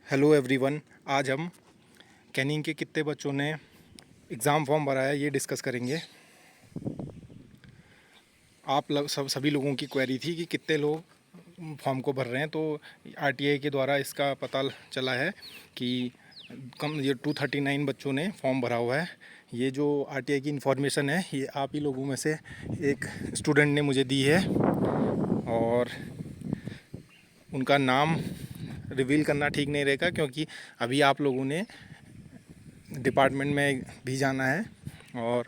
Hello everyone. आज हम Canning के कितने बच्चों ने एग्ज़ाम फॉर्म भरा है ये डिस्कस करेंगे। आप लोग सभी लोगों की क्वेरी थी कि कितने लोग फॉर्म को भर रहे हैं, तो आरटीआई के द्वारा इसका पता चला है कि कम ये 239 बच्चों ने फॉर्म भरा हुआ है। ये जो आरटीआई की इन्फॉर्मेशन है ये आप ही लोगों में से एक स्टूडेंट ने मुझे दी है और उनका नाम रिवील करना ठीक नहीं रहेगा क्योंकि अभी आप लोगों ने डिपार्टमेंट में भी जाना है और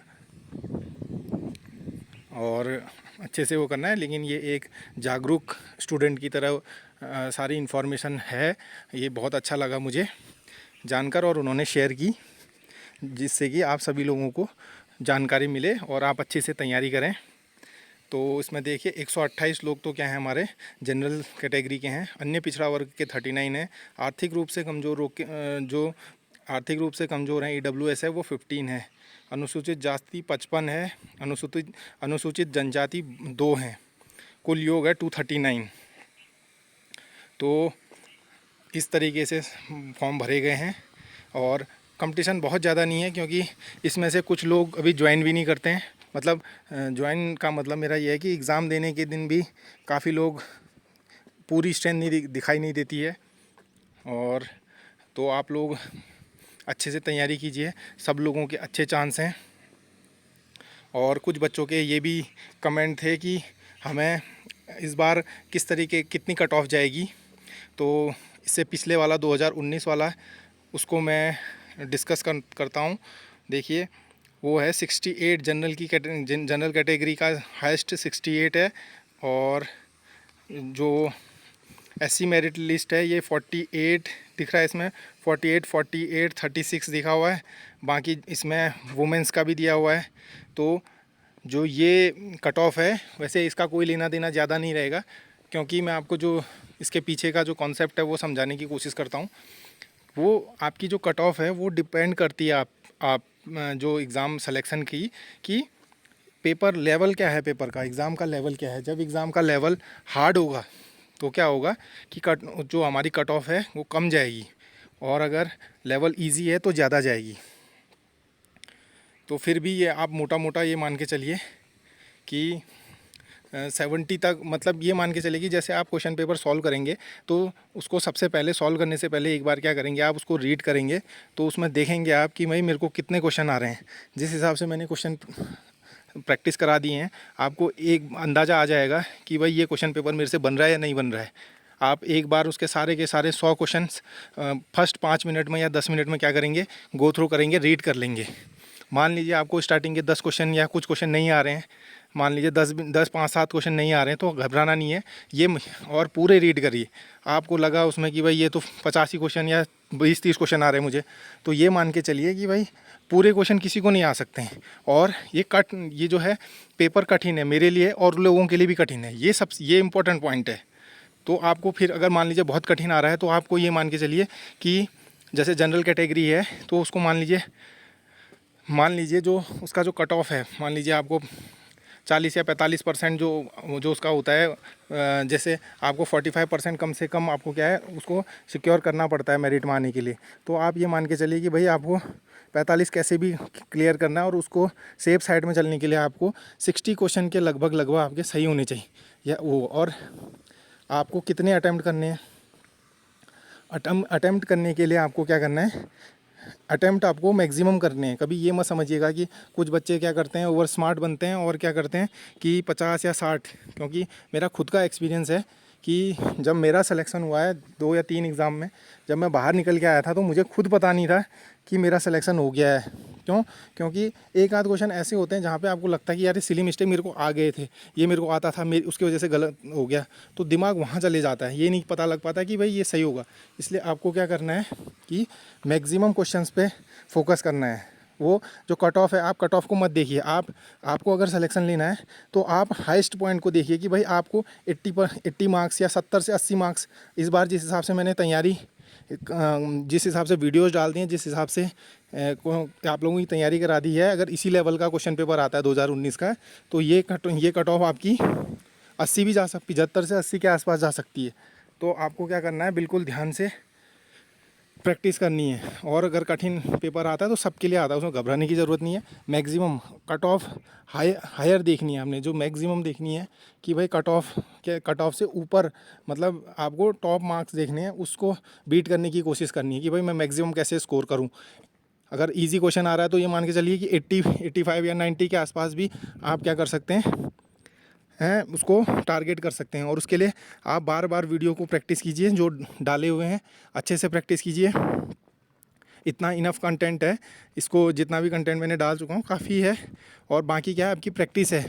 अच्छे से वो करना है। लेकिन ये एक जागरूक स्टूडेंट की तरह सारी इन्फॉर्मेशन है। ये बहुत अच्छा लगा मुझे जानकर और उन्होंने शेयर की, जिससे कि आप सभी लोगों को जानकारी मिले और आप अच्छे से तैयारी करें। तो इसमें देखिए 128 लोग तो क्या हैं, हमारे जनरल कैटेगरी के हैं, अन्य पिछड़ा वर्ग के 39 हैं, आर्थिक रूप से कमज़ोर जो आर्थिक रूप से कमज़ोर हैं ईडब्ल्यूएस है वो 15 है, अनुसूचित जाति 55 है, अनुसूचित जनजाति 2 हैं, कुल योग है 239। तो इस तरीके से फॉर्म भरे गए हैं और कंपटीशन बहुत ज़्यादा नहीं है क्योंकि इसमें से कुछ लोग अभी ज्वाइन भी नहीं करते हैं। मतलब ज्वाइन का मतलब मेरा ये है कि एग्ज़ाम देने के दिन भी काफ़ी लोग पूरी स्ट्रेंथ नहीं दिखाई नहीं देती है। और तो आप लोग अच्छे से तैयारी कीजिए, सब लोगों के अच्छे चांस हैं। और कुछ बच्चों के ये भी कमेंट थे कि हमें इस बार किस तरीके कितनी कट ऑफ जाएगी, तो इससे पिछले वाला 2019 वाला उसको मैं डिस्कस करता हूँ। देखिए वो है 68 जनरल कैटेगरी का हाईएस्ट 68 है और जो एससी मेरिट लिस्ट है ये 48 दिख रहा है, इसमें 48, 48, 36 दिखा हुआ है। बाकी इसमें वुमेंस का भी दिया हुआ है। तो जो ये कट ऑफ है वैसे इसका कोई लेना देना ज़्यादा नहीं रहेगा क्योंकि मैं आपको जो इसके पीछे का जो कॉन्सेप्ट है वो समझाने की कोशिश करता हूँ। वो आपकी जो कट ऑफ है वो डिपेंड करती है आप जो एग्ज़ाम सिलेक्शन की कि पेपर लेवल क्या है, पेपर का एग्ज़ाम का लेवल क्या है। जब एग्ज़ाम का लेवल हार्ड होगा तो क्या होगा कि जो हमारी कट ऑफ है वो कम जाएगी और अगर लेवल इजी है तो ज़्यादा जाएगी। तो फिर भी ये आप मोटा मोटा ये मान के चलिए कि 70 तक, मतलब ये मान के चलिए कि जैसे आप क्वेश्चन पेपर सॉल्व करेंगे तो उसको सबसे पहले सॉल्व करने से पहले एक बार क्या करेंगे, आप उसको रीड करेंगे तो उसमें देखेंगे आप कि भाई मेरे को कितने क्वेश्चन आ रहे हैं। जिस हिसाब से मैंने क्वेश्चन प्रैक्टिस करा दिए हैं आपको एक अंदाज़ा आ जाएगा कि भाई ये क्वेश्चन पेपर मेरे से बन रहा है या नहीं बन रहा है। आप एक बार उसके सारे के सारे 100 क्वेश्चन्स फर्स्ट 5 मिनट में या 10 मिनट में क्या करेंगे, गो थ्रू करेंगे, रीड कर लेंगे। मान लीजिए आपको स्टार्टिंग के 10 क्वेश्चन या कुछ क्वेश्चन नहीं आ रहे हैं, मान लीजिए 10 5 7 क्वेश्चन नहीं आ रहे हैं तो घबराना नहीं है ये, और पूरे रीड करिए। आपको लगा उसमें कि भाई ये तो 85 क्वेश्चन या 20-30 क्वेश्चन आ रहे हैं मुझे, तो ये मान के चलिए कि भाई पूरे क्वेश्चन किसी को नहीं आ सकते हैं। और ये जो है पेपर कठिन है मेरे लिए और लोगों के लिए भी कठिन है, ये इंपॉर्टेंट पॉइंट है। तो आपको फिर अगर मान लीजिए बहुत कठिन आ रहा है तो आपको ये मान के चलिए कि जैसे जनरल कैटेगरी है तो उसको मान लीजिए जो उसका जो कट ऑफ है, मान लीजिए आपको 40 या 45% जो उसका होता है, जैसे आपको 45% कम से कम आपको क्या है उसको सिक्योर करना पड़ता है मेरिट में आने के लिए। तो आप ये मान के चलिए कि भाई आपको 45 कैसे भी क्लियर करना है और उसको सेफ साइड में चलने के लिए आपको 60 क्वेश्चन के लगभग आपके सही होने चाहिए या वो। और आपको कितने अटैम्प्ट करने हैं, अटैम्प्ट करने के लिए आपको क्या करना है, अटैम्प्ट आपको मैक्सिमम करने हैं। कभी ये मत समझिएगा कि कुछ बच्चे क्या करते हैं ओवर स्मार्ट बनते हैं और क्या करते हैं कि 50 या 60, क्योंकि मेरा खुद का एक्सपीरियंस है कि जब मेरा सिलेक्शन हुआ है 2 या 3 एग्ज़ाम में, जब मैं बाहर निकल के आया था तो मुझे खुद पता नहीं था कि मेरा सिलेक्शन हो गया है। क्योंकि एक आध क्वेश्चन ऐसे होते हैं जहाँ पे आपको लगता है कि यार ये सिली मिस्टेक मेरे को आ गए थे, ये मेरे को आता था, उसकी वजह से गलत हो गया, तो दिमाग वहाँ चले जाता है, ये नहीं पता लग पाता कि भाई ये सही होगा। इसलिए आपको क्या करना है कि मैक्सिमम क्वेश्चंस पे फोकस करना है। वो जो कट ऑफ है आप कट ऑफ को मत देखिए, आपको अगर सिलेक्शन लेना है तो आप हाईएस्ट पॉइंट को देखिए कि भाई आपको 80 मार्क्स या 70 से 80 मार्क्स। इस बार जिस हिसाब से मैंने तैयारी, जिस हिसाब से वीडियोज़ डाल दी हैं, जिस हिसाब से आप लोगों की तैयारी करा दी है, अगर इसी लेवल का क्वेश्चन पेपर आता है 2019 का तो ये कट ऑफ आपकी 80 भी जा सकती, 75 से 80 के आसपास जा सकती है। तो आपको क्या करना है, बिल्कुल ध्यान से प्रैक्टिस करनी है। और अगर कठिन पेपर आता है तो सबके लिए आता है, उसमें घबराने की ज़रूरत नहीं है। मैक्सिमम कट ऑफ हायर देखनी है हमने, जो मैक्सिमम देखनी है कि भाई कट ऑफ से ऊपर, मतलब आपको टॉप मार्क्स देखने हैं, उसको बीट करने की कोशिश करनी है कि भाई मैं मैक्सिमम कैसे स्कोर करूं। अगर इजी क्वेश्चन आ रहा है तो ये मान के चलिए कि 85 या 90 के आसपास भी आप क्या कर सकते हैं उसको टारगेट कर सकते हैं। और उसके लिए आप बार बार वीडियो को प्रैक्टिस कीजिए, जो डाले हुए हैं अच्छे से प्रैक्टिस कीजिए। इतना इनफ कंटेंट है, इसको जितना भी कंटेंट मैंने डाल चुका हूँ काफ़ी है। और बाकी क्या है, आपकी प्रैक्टिस है।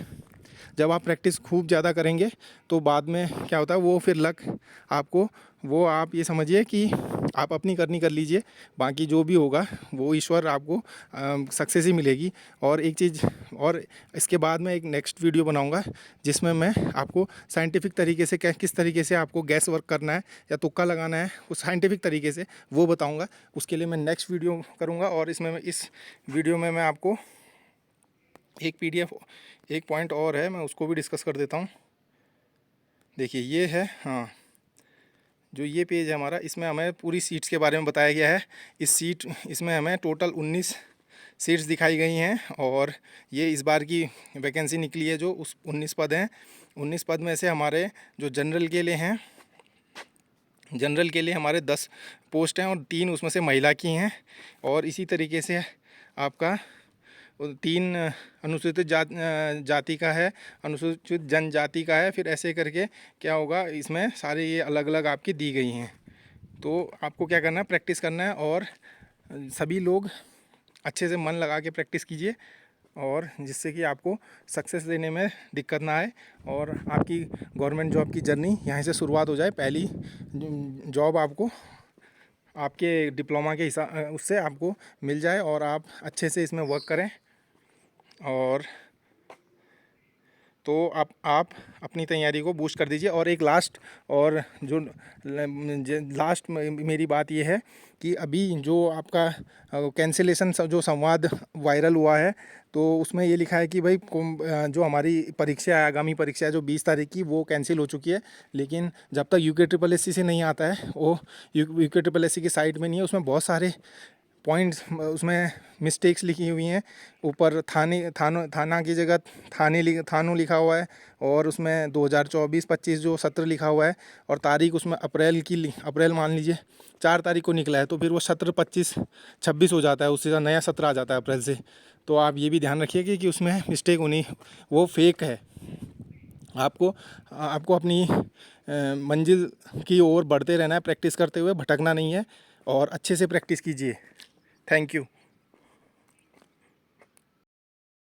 जब आप प्रैक्टिस खूब ज़्यादा करेंगे तो बाद में क्या होता है, वो फिर लक आपको, वो आप ये समझिए कि आप अपनी करनी कर लीजिए, बाकी जो भी होगा वो ईश्वर आपको सक्सेस ही मिलेगी। और एक चीज़ और, इसके बाद मैं एक नेक्स्ट वीडियो बनाऊंगा जिसमें मैं आपको साइंटिफिक तरीके से किस तरीके से आपको गैस वर्क करना है या तुक्का लगाना है, उस साइंटिफिक तरीके से वो बताऊँगा। उसके लिए मैं नेक्स्ट वीडियो करूँगा। और इसमें इस वीडियो में मैं आपको एक PDF, एक पॉइंट और है, मैं उसको भी डिस्कस कर देता हूँ। देखिए ये है, हाँ, जो ये पेज है हमारा, इसमें हमें पूरी सीट्स के बारे में बताया गया है। इसमें हमें टोटल 19 सीट्स दिखाई गई हैं। और ये इस बार की वैकेंसी निकली है, जो उस 19 पद हैं। 19 पद में से हमारे जो जनरल के लिए हैं, जनरल के लिए हमारे 10 पोस्ट हैं और 3 उसमें से महिला की हैं। और इसी तरीके से आपका 3 अनुसूचित जाति का है, अनुसूचित जनजाति का है। फिर ऐसे करके क्या होगा, इसमें सारे ये अलग अलग आपकी दी गई हैं। तो आपको क्या करना है, प्रैक्टिस करना है। और सभी लोग अच्छे से मन लगा के प्रैक्टिस कीजिए, और जिससे कि आपको सक्सेस लेने में दिक्कत ना आए और आपकी गवर्नमेंट जॉब की जर्नी यहाँ से शुरुआत हो जाए। पहली जॉब आपको आपके डिप्लोमा के हिसाब उससे आपको मिल जाए और आप अच्छे से इसमें वर्क करें। और तो आप अपनी तैयारी को बूस्ट कर दीजिए। और एक लास्ट, और जो लास्ट मेरी बात ये है कि अभी जो आपका कैंसिलेशन जो संवाद वायरल हुआ है, तो उसमें ये लिखा है कि भाई जो हमारी परीक्षा है, आगामी परीक्षा है जो 20 तारीख की, वो कैंसिल हो चुकी है। लेकिन जब तक UKSSC से नहीं आता है, वो UKSSC की साइट में नहीं है, उसमें बहुत सारे पॉइंट्स, उसमें मिस्टेक्स लिखी हुई हैं। ऊपर थाना की जगह थानों लिखा हुआ है। और उसमें 2024-25 जो सत्र लिखा हुआ है, और तारीख उसमें अप्रैल मान लीजिए 4 तारीख को निकला है, तो फिर वो सत्र 25-26 हो जाता है, उससे नया सत्र आ जाता है अप्रैल से। तो आप ये भी ध्यान रखिए कि उसमें मिस्टेक होनी, वो फेक है। आपको अपनी मंजिल की ओर बढ़ते रहना है, प्रैक्टिस करते हुए भटकना नहीं है। और अच्छे से प्रैक्टिस कीजिए। Thank you.